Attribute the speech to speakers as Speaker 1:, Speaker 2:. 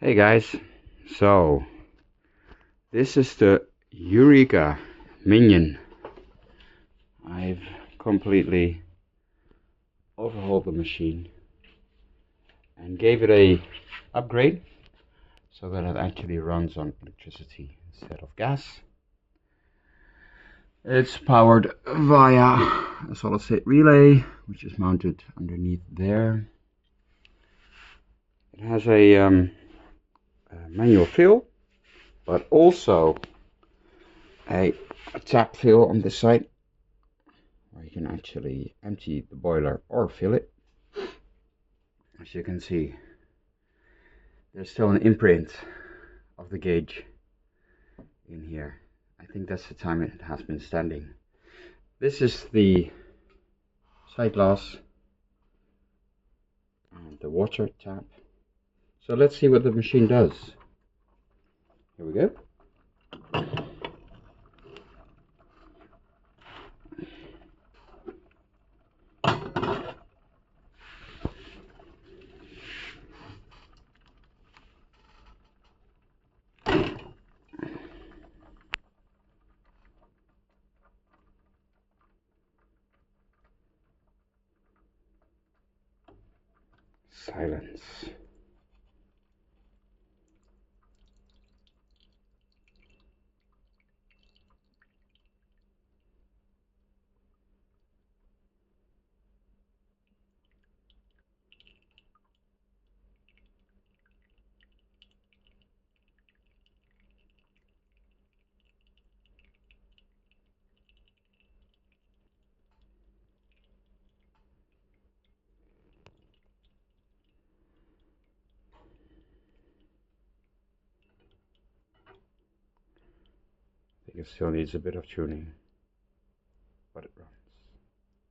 Speaker 1: Hey guys, so this is the Eureka Minion. I've completely overhauled the machine and gave it a upgrade so that it actually runs on electricity instead of gas. It's powered via a solid state relay, which is mounted underneath there. It has a manual fill, but also a tap fill on this side, where you can actually empty the boiler or fill it. As you can see, there's still an imprint of the gauge in here. I think that's the time it has been standing. This is the side glass and the water tap. So let's see what the machine does. Here we go. Silence. I think it still needs a bit of tuning, but it runs.